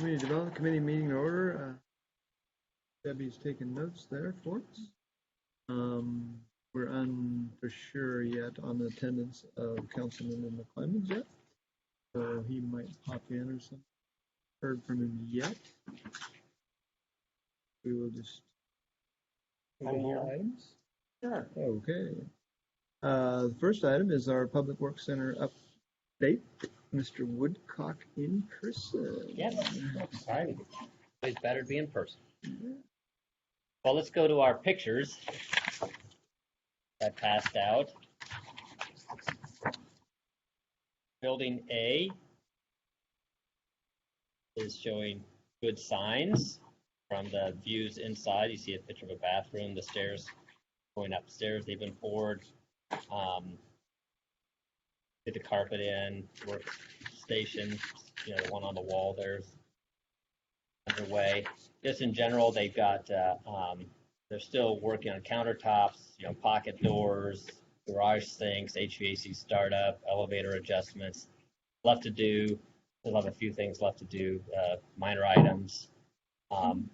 Community Development Committee meeting in order. Debbie's taking notes there for us. We're for sure yet on the attendance of Councilman McClemens yet. So he might pop in or something. Heard from him yet. We will just. Items? Sure. Okay. The first item is our Public Works Center update. Mr. Woodcock in person. Yes, exciting. It's better to be in person. Well, let's go to our pictures that passed out. Building A is showing good signs from the views inside. You see a picture of a bathroom, the stairs going upstairs. They've been poured. Get the carpet in, workstation, the one on the wall there's underway. Just in general, they've got, they're still working on countertops, pocket doors, garage sinks, HVAC startup, elevator adjustments. Left to do. We'll have a few things left to do, minor items. Can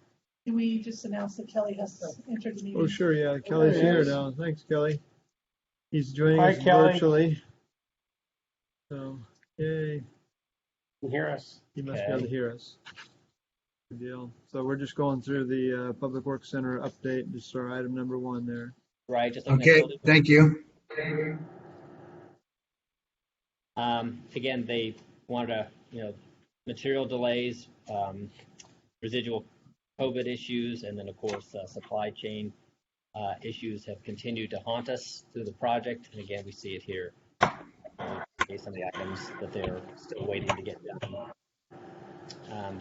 we just announce that Kelly has entered the meeting? Oh, sure, yeah. Kelly's here now. Thanks, Kelly. He's joining us Kelly. virtually. So, yay. You can hear us. He must be able to hear us. Good deal. So we're just going through the Public Works Center update, just our item number 1 there. Right. Just okay, thank you. Again, they wanted material delays, residual COVID issues, and then, of course, supply chain issues have continued to haunt us through the project. And again, we see it here. Some of the items that they're still waiting to get done.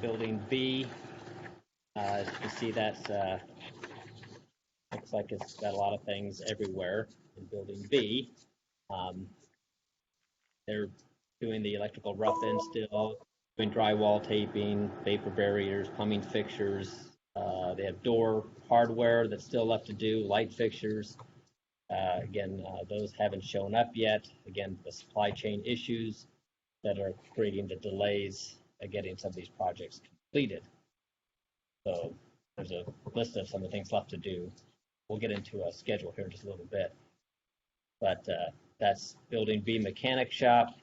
Building B, as you can see, that's looks like it's got a lot of things everywhere in Building B. They're doing the electrical rough-in still, doing drywall taping, vapor barriers, plumbing fixtures. They have door hardware that's still left to do, light fixtures. Again, those haven't shown up yet. Again, the supply chain issues that are creating the delays of getting some of these projects completed. So there's a list of some of the things left to do. We'll get into a schedule here in just a little bit. But that's Building B mechanic shop.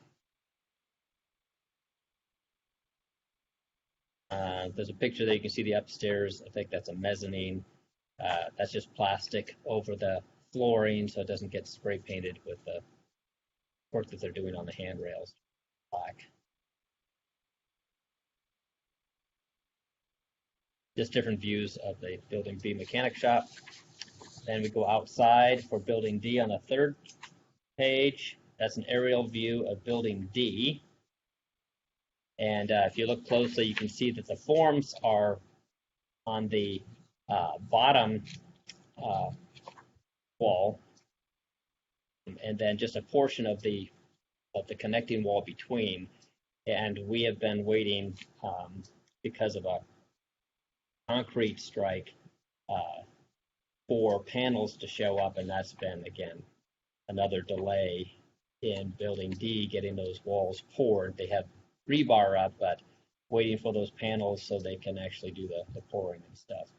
There's a picture there. You can see the upstairs. I think that's a mezzanine. That's just plastic over the flooring so it doesn't get spray painted with the work that they're doing on the handrails. Black. Just different views of the Building B mechanic shop. Then we go outside for Building D on the 3rd page. That's an aerial view of Building D. And if you look closely, you can see that the forms are on the bottom wall, and then just a portion of the connecting wall between. And we have been waiting because of a concrete strike for panels to show up, and that's been, again, another delay in Building D getting those walls poured. They have rebar up, but waiting for those panels so they can actually do the pouring and stuff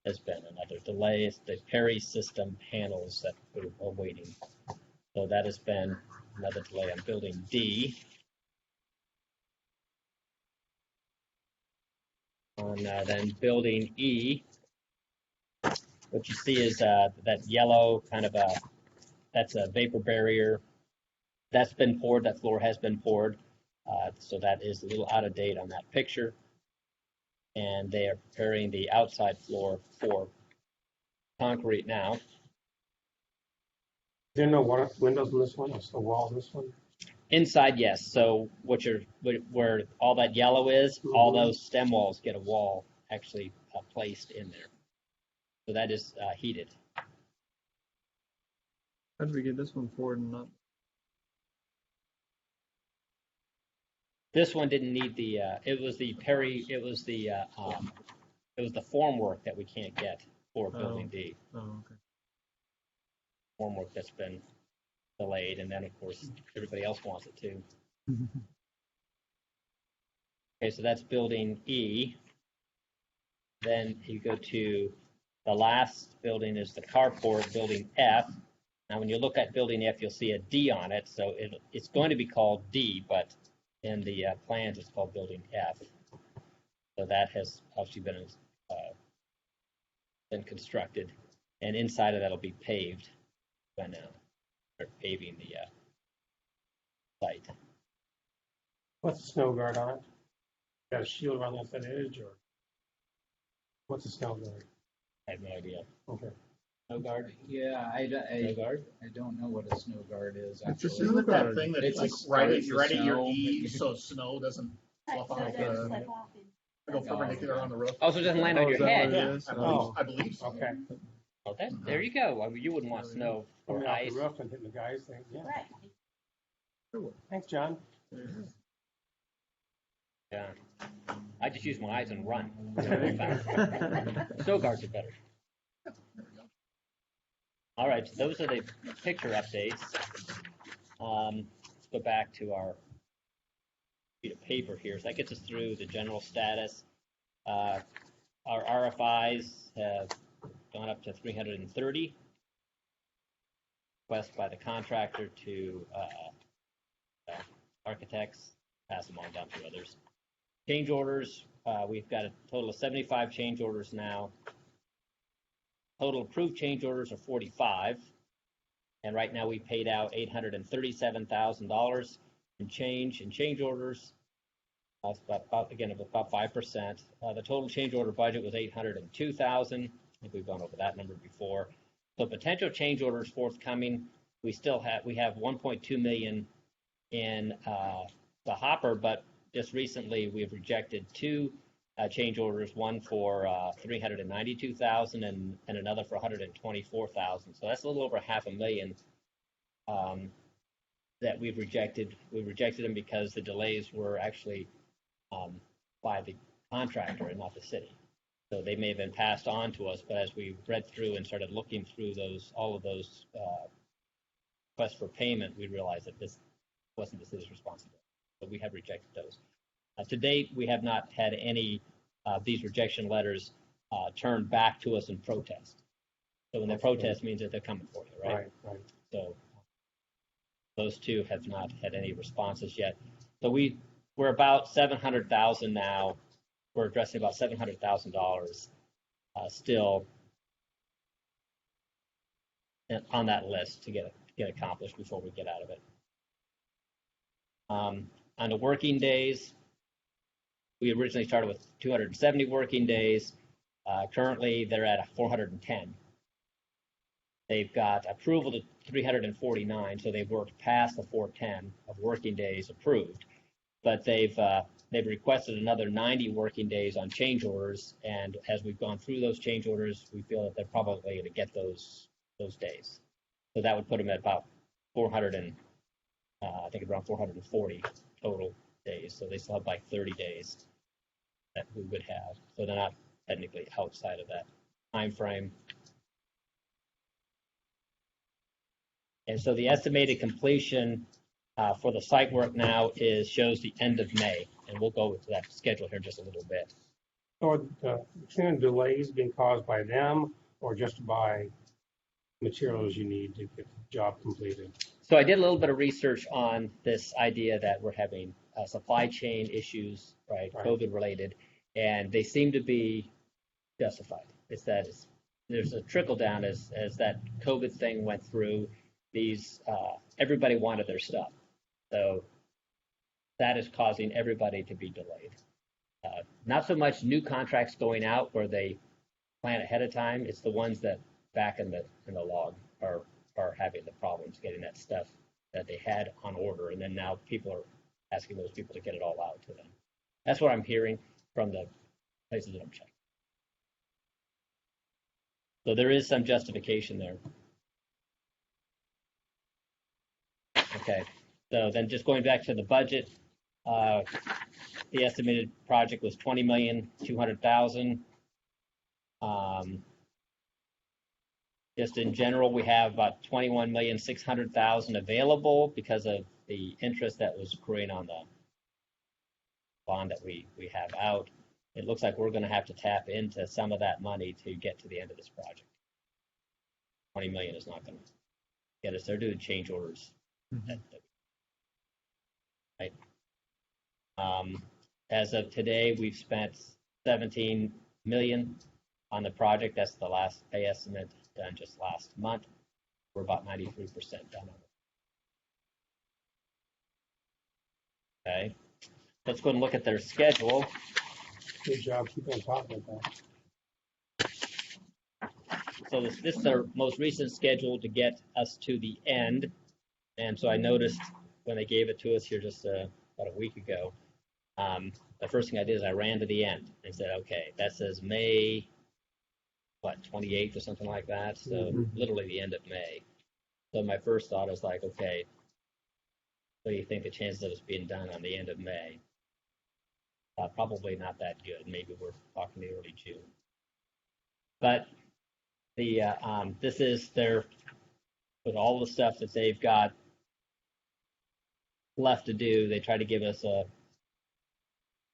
has been another delay. It's the Perry system panels that we're waiting. So that has been another delay on Building D. On then Building E, what you see is that yellow kind of that's a vapor barrier. That's been poured, that floor has been poured. So that is a little out of date on that picture. And they are preparing the outside floor for concrete now. There are no windows in this one, or the walls in this one? Inside, yes. So where all that yellow is, all those stem walls get a wall actually placed in there. So that is heated. How did we get this one forward and not? This one didn't need the. It was the Perry. It was the form work that we can't get for Building D. Oh, okay. Form work that's been delayed, and then of course everybody else wants it too. Okay, so that's building E. Then you go to the last building is the carport, building F. Now, when you look at building F, you'll see a D on it, so it's going to be called D, but in the plans, it's called building F. So that has obviously been constructed, and inside of that will be paved when they're paving the site. What's the snow guard on it? Got a shield around the outside edge, or what's the snow guard? I have no idea. Okay. Snow guard? Yeah, Snow guard? I don't know what a snow guard is It's a actually. snow Isn't it that guard. thing that It's like a- right at it's you're right at your snow. eaves so snow doesn't fluff off go perpendicular on the roof? Oh, so it doesn't land on Oh, your is that head. what it Yeah, is? I believe so. Okay. Oh, there you go. I mean, you wouldn't want snow or Coming off ice. the roof and hitting the guys thing. Yeah. Sure. Thanks, John. Yeah. I just use my eyes and run. Snow guards are better. All right, so those are the picture updates. Let's go back to our sheet of paper here. So that gets us through the general status. Our RFIs have gone up to 330. Request by the contractor to architects, pass them on down to others. Change orders, we've got a total of 75 change orders now. Total approved change orders are 45. And right now we paid out $837,000 in change orders. That's about 5%. The total change order budget was $802,000. I think we've gone over that number before. So potential change orders forthcoming. We have 1.2 million in the hopper, but just recently we've rejected two change orders, one for $392,000 and another for $124,000. So that's a little over $500,000 that we've rejected. We rejected them because the delays were actually by the contractor and not the city. So they may have been passed on to us, but as we read through and started looking through all of those requests for payment, we realized that this wasn't the city's responsibility. So we have rejected those. To date, we have not had any of these rejection letters turned back to us in protest. So when they protest means that they're coming for you, right? Right. So those two have not had any responses yet. So we're about $700,000 now. We're addressing about $700,000 still on that list to get accomplished before we get out of it. On the working days, we originally started with 270 working days. Currently, they're at 410. They've got approval to 349, so they've worked past the 410 of working days approved. But they've requested another 90 working days on change orders, and as we've gone through those change orders, we feel that they're probably going to get those days. So that would put them at about 400 I think around 440 total days. So they still have like 30 days that we would have. So they're not technically outside of that time frame. And so the estimated completion for the site work now shows the end of May, and we'll go to that schedule here in just a little bit. So are the extended delays being caused by them or just by materials you need to get the job completed? So I did a little bit of research on this idea that we're having supply chain issues, right, COVID related, and they seem to be justified. It's that there's a trickle down as that COVID thing went through. Everybody wanted their stuff, so that is causing everybody to be delayed. Not so much new contracts going out where they plan ahead of time. It's the ones that back in the log are having the problems getting that stuff that they had on order, and then now people are asking those people to get it all out to them. That's what I'm hearing from the places that I'm checking. So there is some justification there. Okay, so then just going back to the budget, the estimated project was $20,200,000. Just in general, we have about $21,600,000 available because of the interest that was accruing on bond that we have out. It looks like we're going to have to tap into some of that money to get to the end of this project. 20 million is not going to get us. They're doing change orders. Right. As of today, we've spent 17 million on the project. That's the last pay estimate done just last month. We're about 93% done on it. Okay. Let's go and look at their schedule. Good job keeping on top of that. So this is their most recent schedule to get us to the end. And so I noticed when they gave it to us here just about a week ago, the first thing I did is I ran to the end and said, okay, that says May, 28th or something like that. So literally the end of May. So my first thought was like, okay, what do you think the chances of us being done on the end of May? Probably not that good. Maybe we're talking the early June. But the this is their, with all the stuff that they've got left to do, they try to give us a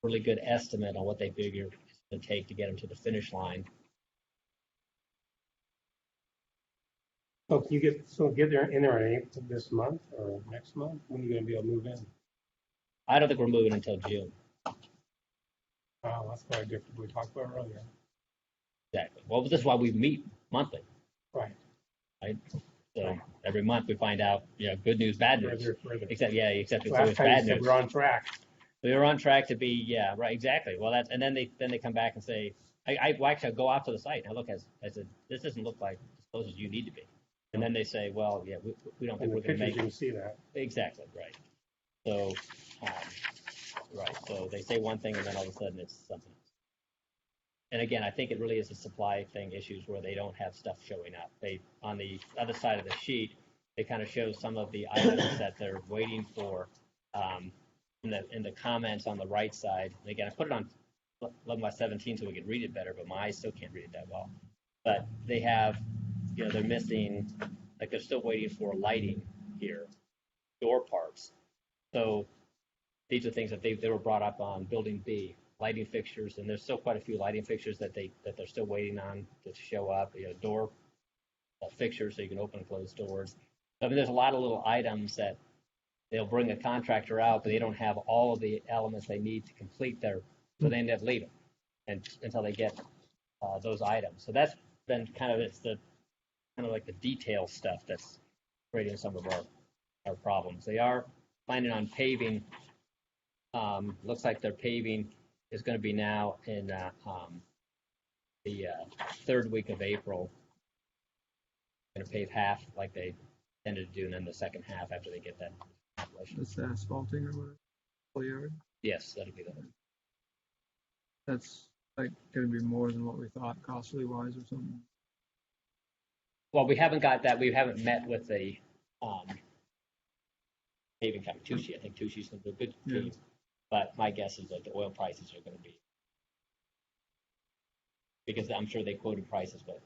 really good estimate on what they figure it's going to take to get them to the finish line. So can you get there in there on 8th of this month or next month? When are you going to be able to move in? I don't think we're moving until June. Wow, that's quite different. We talked about earlier. Exactly. Well, this is why we meet monthly. Right. Right. So every month we find out, good news, bad news. Further. Except it's Last always time you bad said news. we're on track. We were on track to be, right, exactly. Well, and then they come back and say, well, actually I'll go out to the site and I look I said, this doesn't look like as close as you need to be. And then they say, well, yeah, we don't think In we're the going to pictures, make you can see that. Exactly, right. So, right. So they say one thing and then all of a sudden it's something else. And again, I think it really is a supply thing issues where they don't have stuff showing up. They, on the other side of the sheet, they kind of show some of the items that they're waiting for in the comments on the right side. And again, I put it on 11/17 so we could read it better, but my eyes still can't read it that well. But they have, they're missing, like they're still waiting for lighting here, door parts. So these are things that they were brought up on Building B, lighting fixtures, and there's still quite a few lighting fixtures that they're still waiting on to show up. Door fixtures so you can open and close doors. I mean, there's a lot of little items that they'll bring a contractor out, but they don't have all of the elements they need to complete so they end up leaving until they get those items. So that's been kind of like the detail stuff that's creating some of our problems. They are planning on paving. Looks like their paving is going to be now in the third week of April. Going to pave half like they intended to do, and then the second half after they get that accomplished. It's asphalting or whatever. Full yard. Yes, that'll be the. That's like going to be more than what we thought, costly wise or something. Well, we haven't got that. We haven't met with the paving company, Tucci. I think Tucci's going to do a good team. But my guess is that the oil prices are going to be, because I'm sure they quoted prices, but.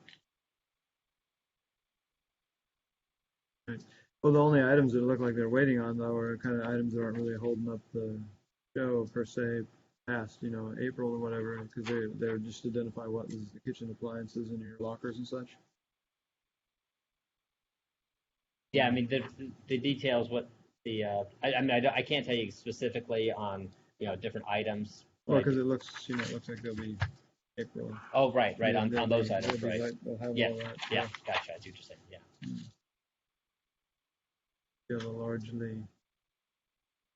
Right. Well, the only items that look like they're waiting on, though, are kind of items that aren't really holding up the show per se past, April or whatever, because they're just identify what is the kitchen appliances and your lockers and such. Yeah, I mean the details. What the I can't tell you specifically on different items. Well, because it looks like they'll be April. Oh, right, Yeah, on those items, they'll be right? They'll have Yeah, all that. yeah, gotcha. I see what you're saying. Yeah. They'll largely.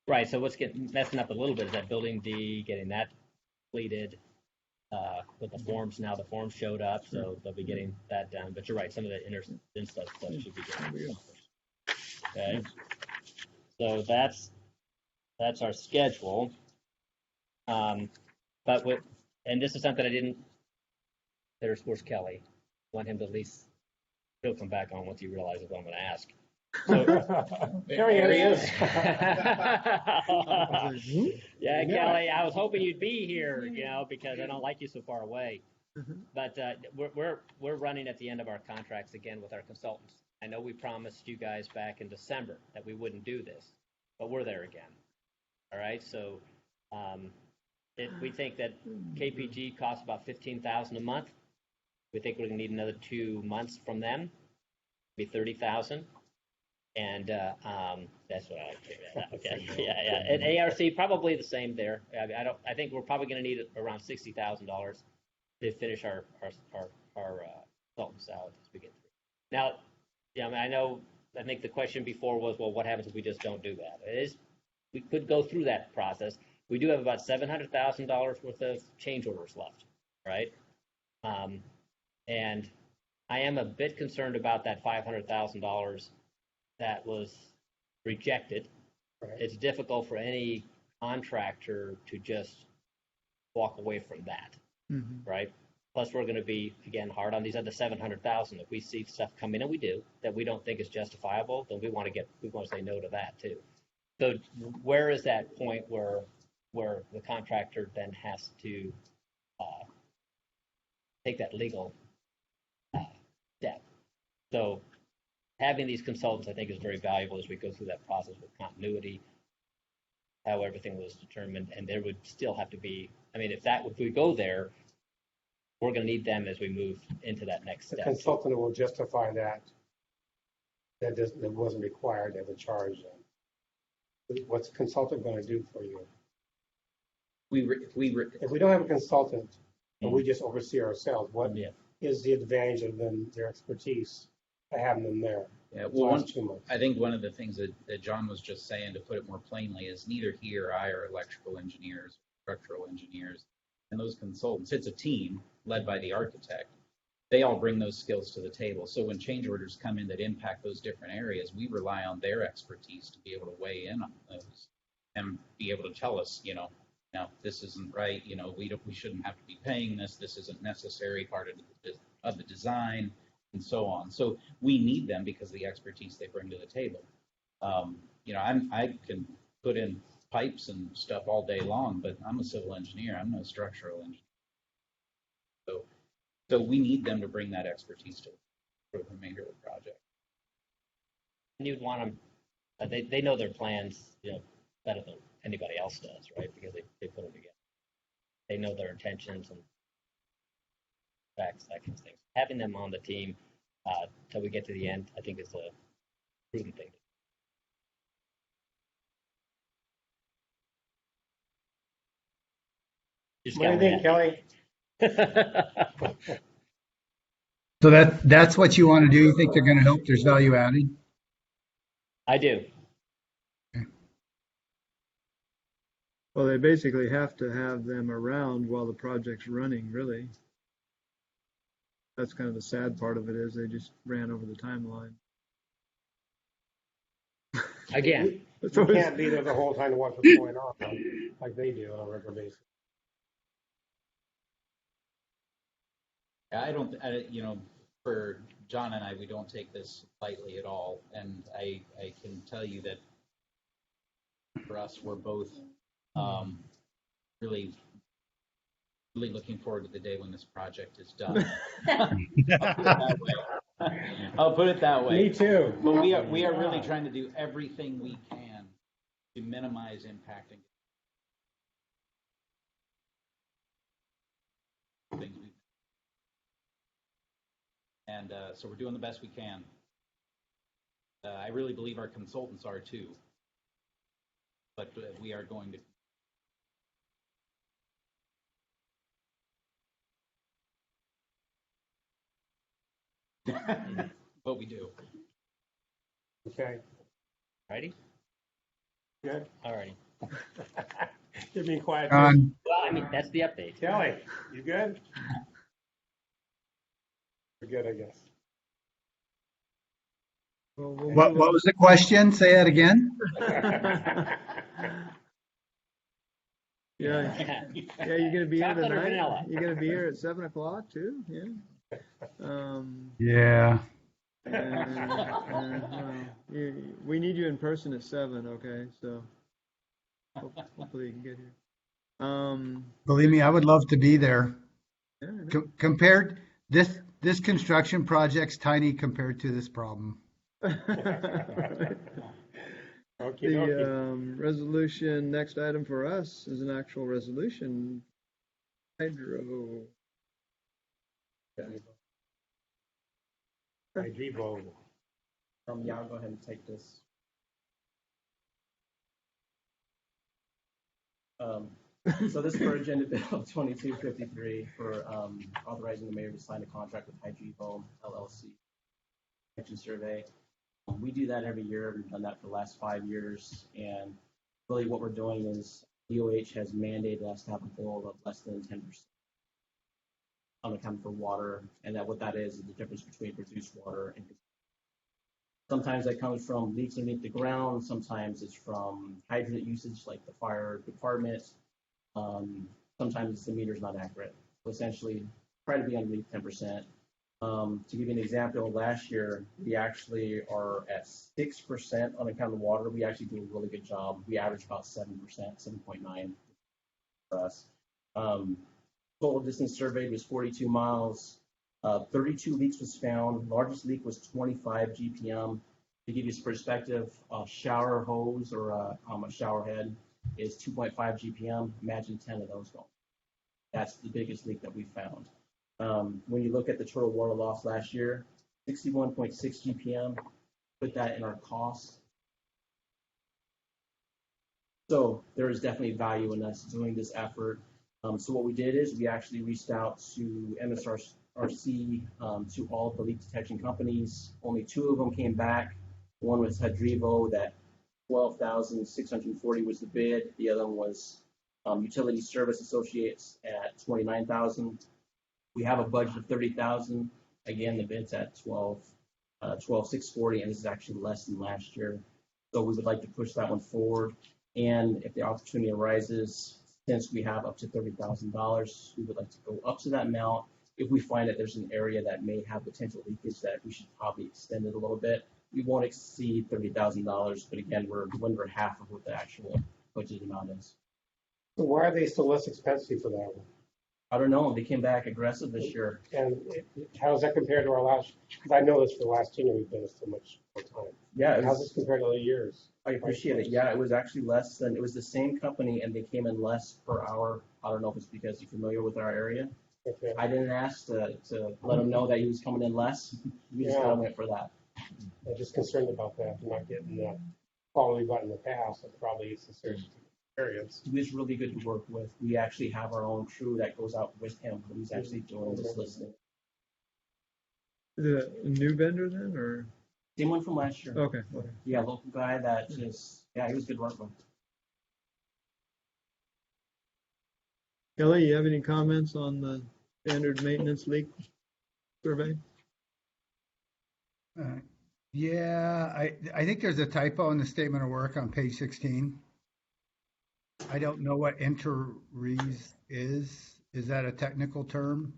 Right. So what's messing up a little bit is that Building D, getting that completed. With the forms now, the forms showed up, so they'll be getting that done. But you're right, some of the inner stuff should be getting accomplished. Okay. So that's our schedule. But and this is something I didn't. Where's Kelly? I want him to at least. He'll come back on once he realizes what I'm going to ask. So, There he is. Yeah, Kelly, I was hoping you'd be here, because I don't like you so far away. But we're running at the end of our contracts again with our consultants. I know we promised you guys back in December that we wouldn't do this, but we're there again. All right, so We think that KPG costs about $15,000 a month. We think we're gonna need another 2 months from them, be $30,000. And that's what I like to figure that out. Okay, yeah. And ARC probably the same there. I think we're probably gonna need around $60,000 to finish our consultants out as we get through. Now, yeah, I mean, I think the question before was, well, what happens if we just don't do that? We could go through that process. We do have about $700,000 worth of change orders left, right? And I am a bit concerned about that $500,000 that was rejected. Right. It's difficult for any contractor to just walk away from that, right? Plus, we're going to be, again, hard on these other 700,000. If we see stuff come in, and we do, that we don't think is justifiable, then we want to say no to that too. So where is that point where the contractor then has to take that legal step? So having these consultants, I think, is very valuable as we go through that process with continuity, how everything was determined, and there would still have to be, I mean, if we go there, we're going to need them as we move into that next The step. consultant will justify that wasn't required as a charge. What's the consultant going to do for you? If we don't have a consultant and we just oversee ourselves, what is the advantage of their expertise by having them there? Yeah, well, I think one of the things that John was just saying, to put it more plainly, is neither he or I are electrical engineers, structural engineers, and those consultants. It's a team led by the architect. They all bring those skills to the table. So when change orders come in that impact those different areas, we rely on their expertise to be able to weigh in on those and be able to tell us, now this isn't right. We shouldn't have to be paying this. This isn't necessary part of the design, and so on. So we need them because of the expertise they bring to the table. I can put in pipes and stuff all day long, but I'm a civil engineer. I'm no structural engineer. So we need them to bring that expertise to the remainder of the project. And you'd want them, they know their plans, better than anybody else does, right? Because they put them together. They know their intentions and facts, that kind of thing. Having them on the team till we get to the end, I think is a prudent thing. What do you think, Kelly? So that's what you want to do? You think they're going to help? There's value added? I do. Well, they basically have to have them around while the project's running, really. That's kind of the sad part of it, is they just ran over the timeline. Again, You can't be there the whole time to watch what's going on like they do on a regular basis. For John and I, we don't take this lightly at all. And I can tell you that for us, we're both really looking forward to the day when this project is done. I'll put it that way. Me too. But we are really trying to do everything we can to minimize impacting things. And so we're doing the best we can. I really believe our consultants are too. But we are going to. But we do. Okay. righty? Good. All righty. You're being quiet. Well, I mean, that's the update. Kelly, you good? We're good, I guess. Well, What was the question? Say that again. Yeah, you're gonna be here Chocolate or tonight. vanilla? You're gonna be here at 7 o'clock too. Yeah. Yeah. We need you in person at 7. Okay, so hopefully you can get here. Believe me, I would love to be there. Yeah, Compared, this construction project's tiny compared to this problem. Okay, okay. The resolution, next item for us is an actual resolution. Hydro. Hydrivo. Yeah, I'll go ahead and take this. So this for Agenda Bill 2253 for authorizing the mayor to sign a contract with Hydrivo LLC Connection Survey. We do that every year. We've done that for the last 5 years. And really what we're doing is DOH has mandated us to have a goal of less than 10% on account for water. And that what that is the difference between produced water and sometimes that comes from leaks underneath the ground. Sometimes it's from hydrant usage, like the fire department. Sometimes the meter's not accurate. So essentially, try to be underneath 10%. To give you an example, last year we actually are at 6% on account of water. We actually do a really good job. We average about 7%, 7.9 for us. Total distance surveyed was 42 miles. 32 leaks was found. Largest leak was 25 GPM. To give you some perspective, a shower hose or a shower head is 2.5 GPM. Imagine 10 of those going. That's the biggest leak that we found. When you look at the total water loss last year, 61.6 GPM. Put that in our costs. So there is definitely value in us doing this effort. So what we did is we actually reached out to MSRC, to all the leak detection companies. Only 2 of them came back. One was Hydrivo, that 12,640 was the bid. The other one was Utility Service Associates at 29,000. We have a budget of 30,000. Again, the bid's at 12,640, and this is actually less than last year. So we would like to push that one forward. And if the opportunity arises, since we have up to $30,000, we would like to go up to that amount. If we find that there's an area that may have potential leakage that we should probably extend it a little bit, we won't exceed $30,000. But again, we're under half of what the actual budget amount is. So why are they still less expensive for that one? I don't know. They came back aggressive this year. And how does that compare to our last? Because I know this for the last 10 years we've done this so much time. Yeah. How's this compared to other years? I appreciate it. Yeah, it was actually less than, it was the same company and they came in less per hour. I don't know if it's because you're familiar with our area. Okay. I didn't ask to let him know that he was coming in less. We just kind of went for that. I'm just concerned about that. I'm not getting the quality we got in the past. It probably is a serious experience. He was really good to work with. We actually have our own crew that goes out with him. He's actually doing this listening. Is it a new vendor then, or? Same one from last year. Okay. Yeah, local guy that just, yeah, he was good to work with. Kelly, you have any comments on the standard maintenance leak survey? Yeah, I think there's a typo in the statement of work on page 16. I don't know what interrees is. Is that a technical term?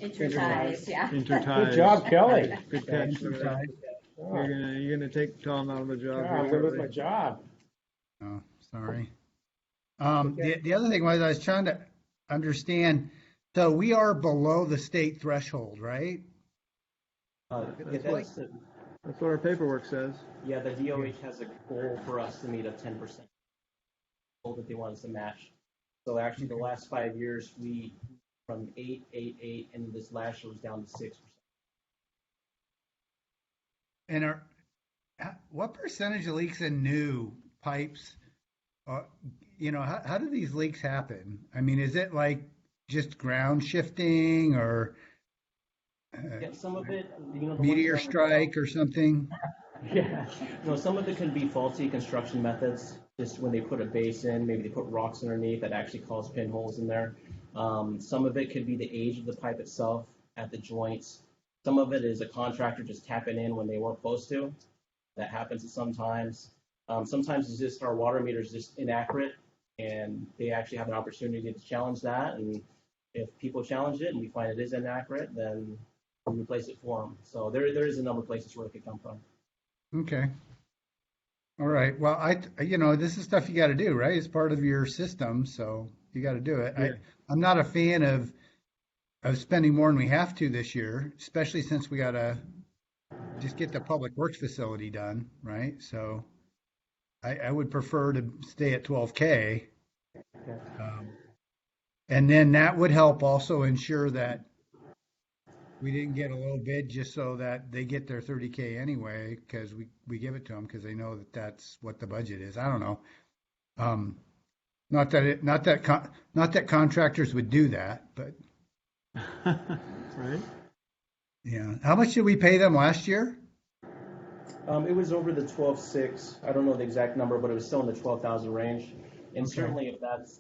Interties, yeah. Interties. Good job, Kelly. Good catch. Interties. You're gonna take Tom out of a job. I'm gonna lose my job. Oh, sorry. The other thing was I was trying to understand. So we are below the state threshold, right? That's what our paperwork says. Yeah, the DOH has a goal for us to meet a 10% goal that they want us to match. So actually, the last 5 years, we from 8, and this last year was down to 6%. And what percentage of leaks in new pipes? How do these leaks happen? I mean, is it like just ground shifting or Some of it, meteor strike or something? Yeah, no, some of it could be faulty construction methods. Just when they put a base in, maybe they put rocks underneath that actually cause pinholes in there. Some of it could be the age of the pipe itself at the joints. Some of it is a contractor just tapping in when they weren't supposed to. That happens sometimes. Sometimes it's just our water meter is just inaccurate, and they actually have an opportunity to challenge that. And if people challenge it and we find it is inaccurate, then we replace it for them. So there is a number of places where it could come from. Okay. All right. Well, this is stuff you got to do, right? It's part of your system, so you got to do it. Yeah. I'm not a fan of spending more than we have to this year, especially since we got to just get the public works facility done, right? So I would prefer to stay at 12K. Yeah. And then that would help also ensure that we didn't get a low bid just so that they get their 30K anyway, because we give it to them because they know that that's what the budget is. I don't know. Not that contractors would do that, but Right? yeah. How much did we pay them last year? It was over the 12.6. I don't know the exact number, but it was still in the 12,000 range. And Okay. certainly, if that's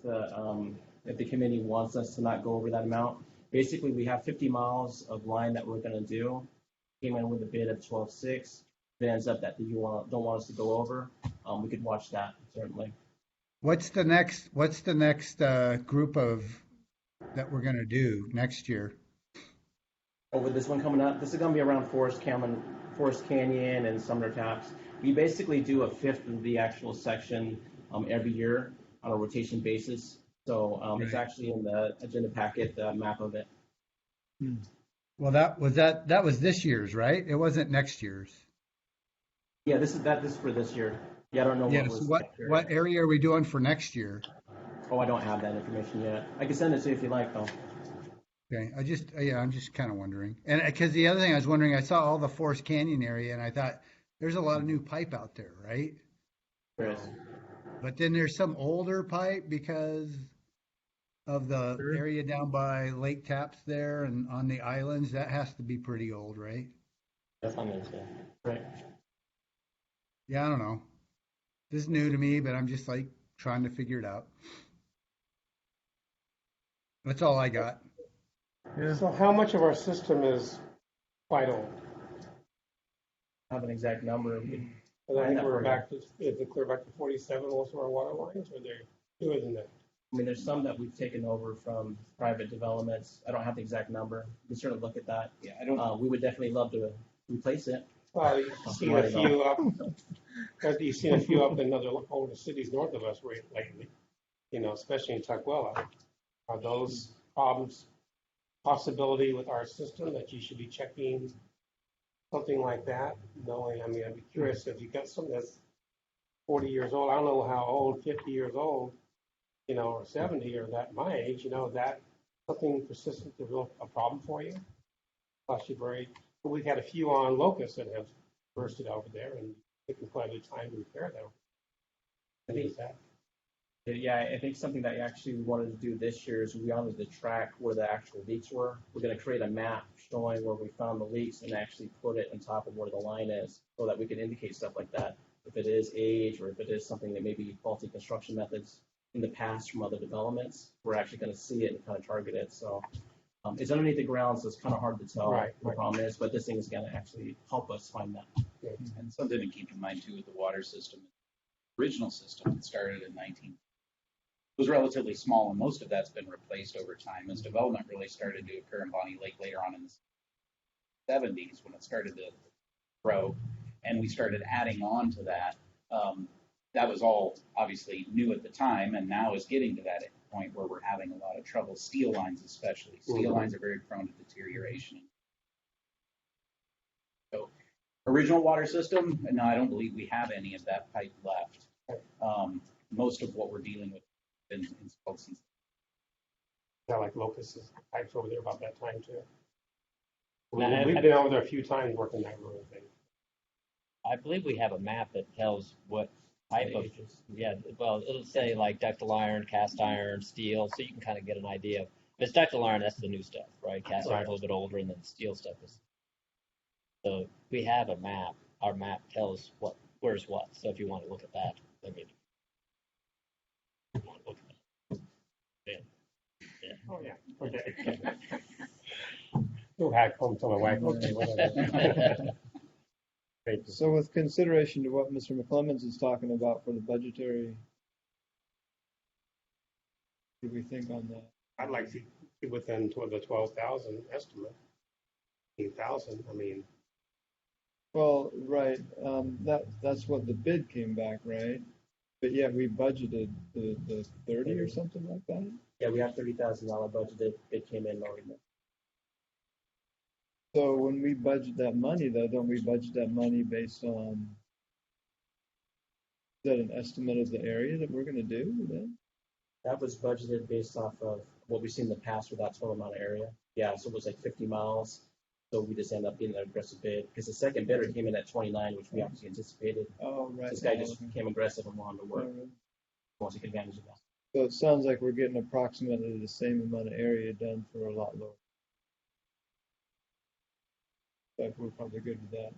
if the committee wants us to not go over that amount, basically we have 50 miles of line that we're going to do. Came in with a bid of 12.6. If it ends up that don't want us to go over, we could watch that certainly. What's the next group of that we're going to do next year? Over this one coming up, this is going to be around Forest Canyon and Sumner Taps. We basically do a fifth of the actual section every year on a rotation basis. So it's actually in the agenda packet, the map of it. Well, that was this year's, right? It wasn't next year's. Yeah, this is for this year. Yeah, I don't know what Yes. was. What area are we doing for next year? Oh, I don't have that information yet. I can send it to you if you like, though. Okay, I'm just kind of wondering, and because the other thing I was wondering, I saw all the Forest Canyon area, and I thought there's a lot of new pipe out there, right? There is. But then there's some older pipe because of the area down by Lake Taps there and on the islands. That has to be pretty old, right? That's what I mean, so. Right. Yeah, I don't know. This is new to me, but I'm just like trying to figure it out. That's all I got. Yeah. So how much of our system is quite old? I have an exact number. And I think we're back to, is it clear back to 47, most of our water lines, or they're newer than that? I mean, there's some that we've taken over from private developments. I don't have the exact number. We can certainly look at that. Yeah, I don't. We would definitely love to replace it. Well, you've seen a few up. You've seen a few up in other older cities north of us lately. Especially in Tukwila. Are those problems possibility with our system that you should be checking something like that? Knowing, I mean, I'd be curious if you got something that's 40 years old. I don't know how old, 50 years old, or 70 or that my age. That something persistent is a problem for you. Plus, we've had a few on Locust that have bursted over there, and taken quite a bit of time to repair them. I think that. Yeah, I think something that actually we wanted to do this year is we wanted to track where the actual leaks were. We're going to create a map showing where we found the leaks and actually put it on top of where the line is so that we can indicate stuff like that. If it is age or if it is something that may be faulty construction methods in the past from other developments, we're actually going to see it and kind of target it. So it's underneath the ground, so it's kind of hard to tell what the problem is, but this thing is going to actually help us find that. And something to keep in mind too with the water system. The original system that started in 19 was relatively small, and most of that's been replaced over time as development really started to occur in Bonney Lake later on in the 70s when it started to grow, and we started adding on to that. That was all obviously new at the time, and now is getting to that point where we're having a lot of trouble. Steel lines especially. Steel lines are very prone to deterioration. So original water system, no, I don't believe we have any of that pipe left. Most of what we're dealing with has been installed since. Yeah, like Locust pipes over there about that time too. Man, We've been over there a few times working that room thing. I believe we have a map that tells what type of, well, it'll say like ductile iron, cast iron, steel, so you can kind of get an idea. If it's ductile iron, that's the new stuff, right? Cast iron's a little bit older, and then the steel stuff is. So we have a map. Our map tells where's what. So if you want to look at that, I mean, Oh yeah. Okay. Go back home to my wife. Okay, whatever. So with consideration to what Mr. McClemens is talking about for the budgetary, what do we think on that? I'd like to be within the 12,000 estimate. 8,000. I mean. Well, right. That's what the bid came back, right? But yet we budgeted the 30 or something like that. Yeah, we have $30,000 budgeted. It came in lower. So when we budget that money, though, don't we budget that money based on that an estimate of the area that we're gonna do then? That was budgeted based off of what we've seen in the past for that total amount of area. Yeah, so it was like 50 miles. So we just ended up getting an aggressive bid because the second bidder came in at 29, which we obviously anticipated. Oh, right. This guy just came aggressive and wanted to work. Okay. Wants to take advantage of that. So it sounds like we're getting approximately the same amount of area done for a lot lower. But we're probably good with that.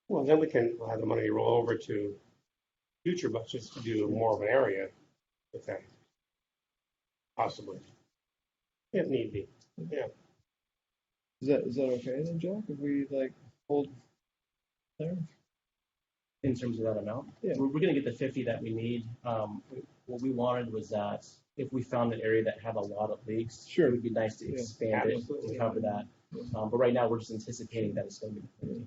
Well, then we'll have the money roll over to future budgets to do more of an area with that. Possibly. If need be. Yeah. Is that okay then, Jack? If we like hold there? In terms of that amount, Yeah. we're going to get the 50 that we need. What we wanted was that if we found an area that had a lot of leaks, Sure. it would be nice to Yeah. expand it Absolutely. to cover that. But right now, we're just anticipating that it's going to be 50.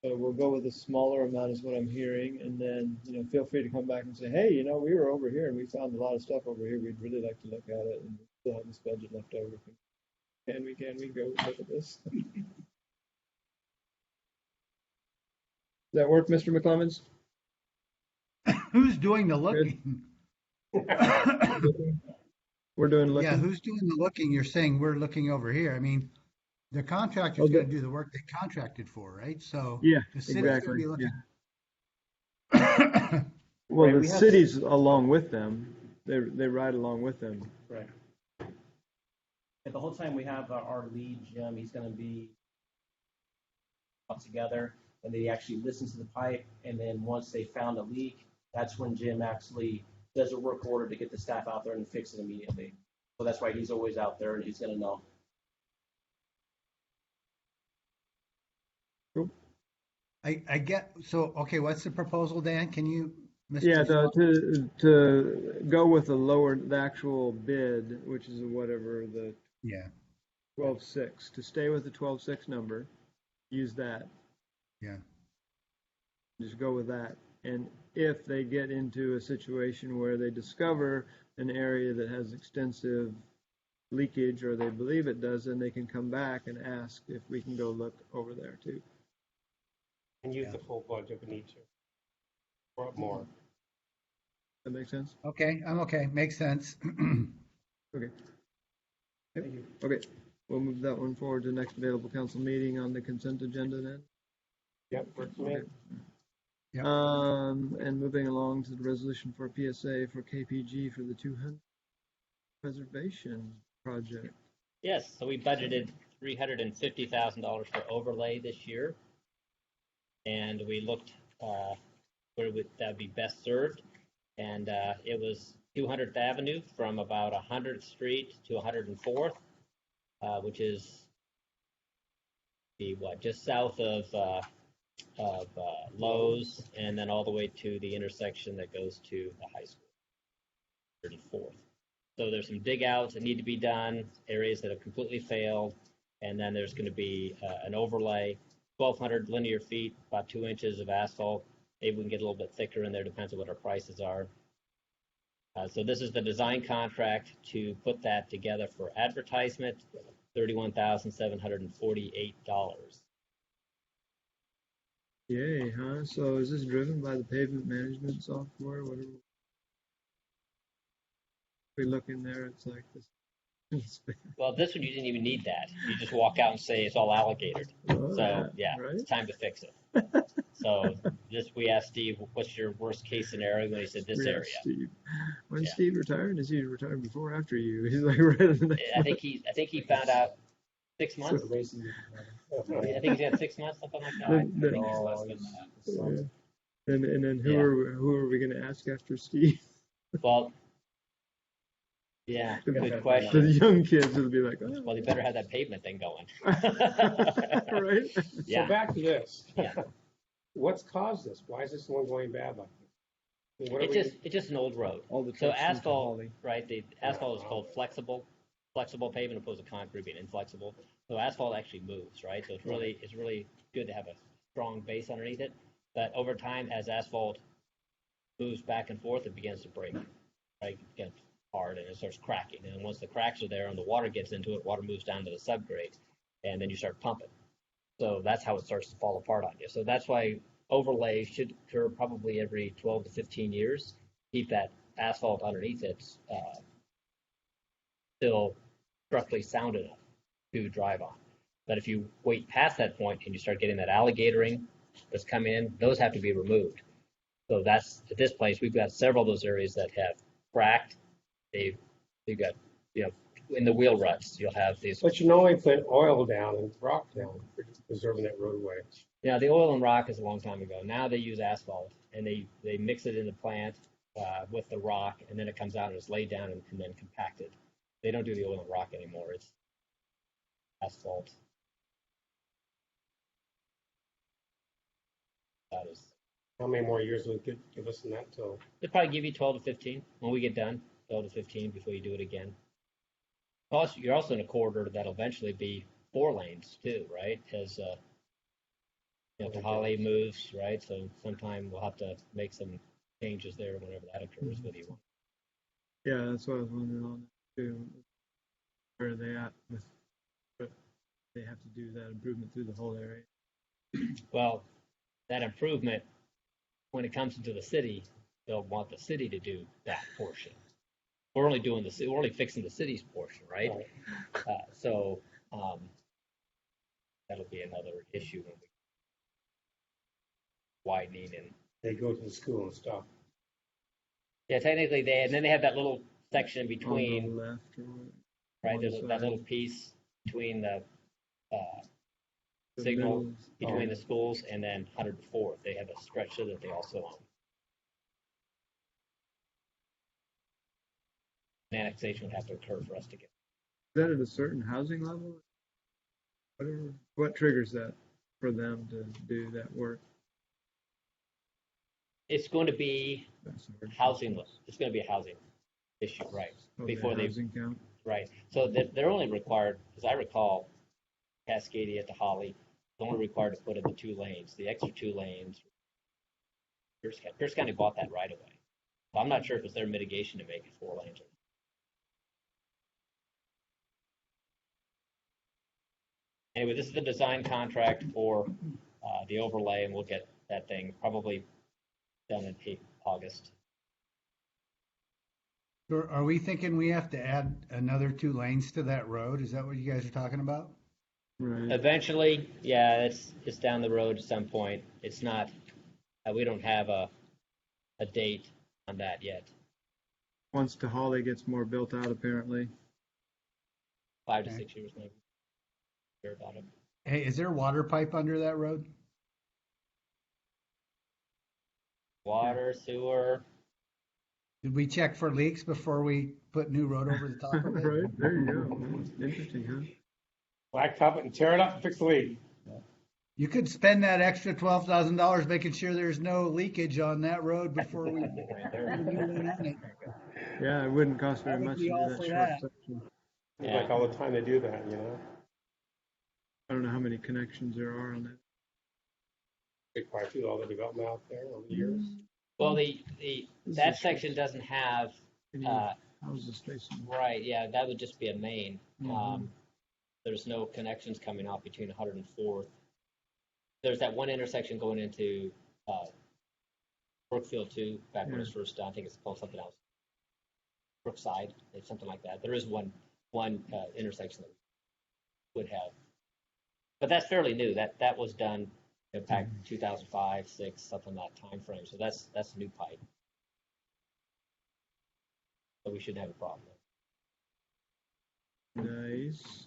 So we'll go with a smaller amount is what I'm hearing, and then, feel free to come back and say, hey, we were over here and we found a lot of stuff over here. We'd really like to look at it and we still have this budget left over. Can we go look at this? Does that work, Mr. McClemens? Who's doing the looking? We're doing looking. Yeah, who's doing the looking? You're saying we're looking over here. I mean, the contractor's going to do the work they contracted for, right? So Yeah, the city's exactly. going to be looking. Well, Right, the we have city's along with them. They ride along with them. Right. And the whole time we have our lead, Jim, he's going to be up together, and then he actually listens to the pipe. And then once they found a leak, that's when Jim actually does a work order to get the staff out there and fix it immediately. So that's why he's always out there, and he's going to know. I get, so, okay, what's the proposal, Dan? Can you, Mr. Yeah, Phil? to go with the actual bid, which is whatever the Yeah, 12.6, to stay with the 12.6 number, use that. yeah. Just go with that. And if they get into a situation where they discover an area that has extensive leakage, or they believe it does, then they can come back and ask if we can go look over there too. And use the full budget if we need to. Or more. That make sense? Okay, I'm okay. Makes sense. Okay. Yep. Okay, we'll move that one forward to the next available council meeting on the consent agenda then. Yep, works for me. Okay. Yep. And moving along to the resolution for PSA for KPG for the 200 preservation project. Yes, so we budgeted $350,000 for overlay this year. And we looked where that would be best served. And it was 200th Avenue from about 100th Street to 104th, which is just south of Lowe's, and then all the way to the intersection that goes to the high school, 34th. So there's some dig outs that need to be done, areas that have completely failed, and then there's going to be an overlay, 1,200 linear feet, about 2 inches of asphalt. Maybe we can get a little bit thicker in there, depends on what our prices are. So this is the design contract to put that together for advertisement, $31,748. Yay, huh? So is this driven by the pavement management software? Whatever. We look in there, it's like this. Well, this one you didn't even need that. You just walk out and say it's all alligator. Oh, So yeah, right? it's time to fix it. So we asked Steve, what's your worst case scenario? And he said this Yeah, area. Steve. When's Yeah. Steve retired? Is he retired before or after you? He's like right in the next I think he found out 6 months. The racing. I think he's had 6 months, something like that. Then- I think then- it's less than that. Yeah. And then who Yeah. are we going to ask after Steve? Well, yeah, good For the question. young kids, it'll be like, oh, Well, they better have that pavement thing going. right? Yeah. So back to this. Yeah. What's caused this? Why is this one going bad like this? What are we- It's just an old road. All the So trucks into asphalt, Holly. right? The asphalt is called flexible pavement opposed to concrete being inflexible. So asphalt actually moves, right? So it's really good to have a strong base underneath it. But over time, as asphalt moves back and forth, it begins to break, right? It gets hard and it starts cracking. And once the cracks are there and the water gets into it, water moves down to the subgrade, and then you start pumping. So that's how it starts to fall apart on you. So that's why overlay should occur probably every 12 to 15 years. Keep that asphalt underneath it still structurally sound enough to drive on. But if you wait past that point and you start getting that alligatoring that's coming in, those have to be removed. So that's at this place, we've got several of those areas that have cracked. They've got, in the wheel ruts, you'll have these. But you normally put oil down and rock down, preserving that roadway. Yeah, the oil and rock is a long time ago. Now they use asphalt and they mix it in the plant with the rock, and then it comes out and it's laid down and then compacted. They don't do the oil and rock anymore. It's asphalt. That is. How many more years would give us in that till? They'll probably give you 12 to 15 when we get done. 12 to 15 before you do it again. Plus, you're also in a corridor that'll eventually be 4 lanes too, right? As Holly moves, right? So sometime we'll have to make some changes there whenever that occurs. Whether you want. Yeah, that's what I was wondering on that too. Where are they at with? But they have to do that improvement through the whole area. Well, that improvement, when it comes into the city, they'll want the city to do that portion. We're only fixing the city's portion, right? So that'll be another issue when we widening and they go to the school and stuff. Yeah, technically and then they have that little section between. On the left or right, there's that little piece between the signal between the schools and then 104th. They have a stretch that they also own. An annexation would have to occur for us to get. Is that at a certain housing level? What triggers that for them to do that work? It's going to be housing. It's going to be a housing issue, right? Before they housing count. Right. So they're only required, as I recall, Cascadia to Holly, they're only required to put in the 2 lanes. The extra 2 lanes, Pierce County bought that right away. So I'm not sure if it's their mitigation to make it 4 lanes. Anyway, this is the design contract for the overlay, and we'll get that thing probably done in August. So are we thinking we have to add another 2 lanes to that road? Is that what you guys are talking about? Right. Eventually, yeah, it's down the road at some point. It's not. We don't have a date on that yet. Once Holly gets more built out, apparently. 5 to 6 years, maybe. Hear about it. Hey, is there water pipe under that road? Water, sewer. Did we check for leaks before we put new road over the top of it? Right, there you go. Interesting, huh? Blacktop it and tear it up and fix the leak. You could spend that extra $12,000 making sure there's no leakage on that road before we. Yeah, it wouldn't cost very I would much to be do all that for short that. section. Yeah. Like all the time they do that, I don't know how many connections there are on that. Big quite a few, all the development out there over the years. Well, that section doesn't have. Houses facing. Right. Yeah, that would just be a main. Mhm. There's no connections coming off between 104th. There's that one intersection going into Brookfield too. Back when it was first done, I think it's called something else. Brookside, it's something like that. There is one intersection that would have, but that's fairly new. That was done back 2005, 6, something that time frame. So that's new pipe. So we shouldn't have a problem. Nice.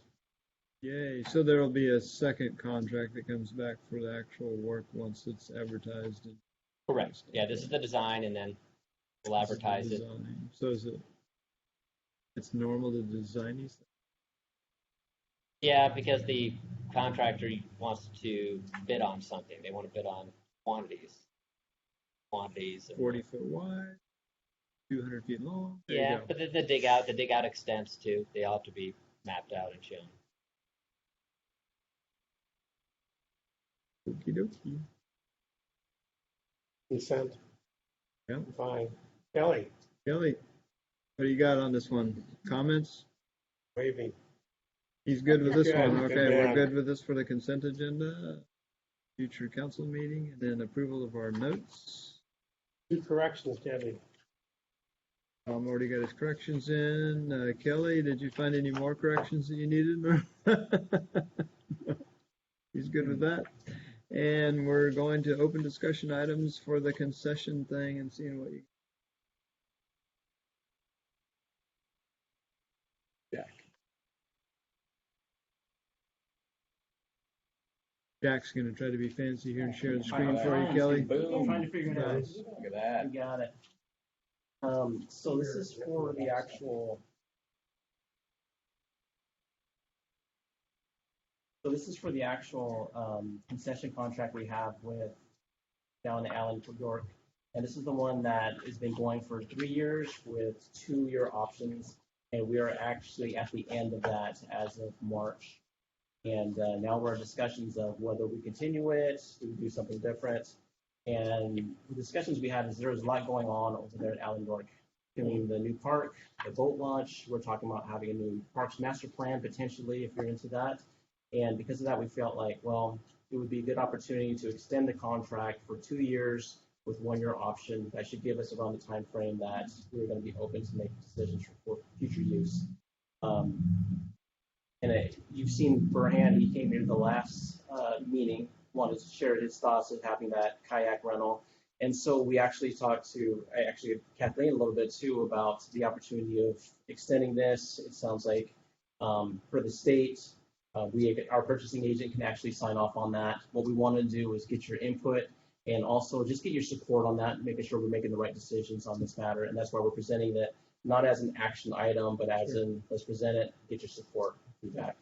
Yay. So there will be a second contract that comes back for the actual work once it's advertised. Correct. Yeah, this is the design, and then we'll advertise it. So it's normal to design these things? Yeah, because the contractor wants to bid on something. They want to bid on quantities. 40 foot wide, 200 feet long. There Yeah, you go. but the dig out extents too. They all have to be mapped out and shown. Okie dokie. Consent. Yeah. Fine. Kelly, Kelly, what do you got on this one? Comments? waving. He's good with this Good, one. good Okay, we're man. good with this for the consent agenda. future council meeting, and then approval of our notes. 2 corrections, Debbie. Tom already got his corrections in. Kelly, did you find any more corrections that you needed? He's good with that. And we're going to open discussion items for the concession thing and seeing what you. Jack's going to try to be fancy here and share the screen for you, Kelly. Boom. I'm trying to figure it out. Nice. Look at that. You got it. So this is for the actual. So this is for the actual concession contract we have with down in Allen, York. And this is the one that has been going for 3 years with 2-year options. And we are actually at the end of that as of March. And now we're in discussions of whether we continue it, do we do something different. And the discussions we had is there was a lot going on over there at Allen, York. Doing the new park, the boat launch. We're talking about having a new parks master plan potentially if you're into that. And because of that, we felt like, well, it would be a good opportunity to extend the contract for 2 years with 1-year option. That should give us around the time frame that we're going to be open to make decisions for future use. You've seen Burhan, he came here to the last meeting, wanted to share his thoughts of having that kayak rental. And so we actually talked to Kathleen a little bit too about the opportunity of extending this. It sounds like for the state, our purchasing agent can actually sign off on that. What we want to do is get your input and also just get your support on that, making sure we're making the right decisions on this matter. And that's why we're presenting it not as an action item, but as in let's present it, get your support, feedback.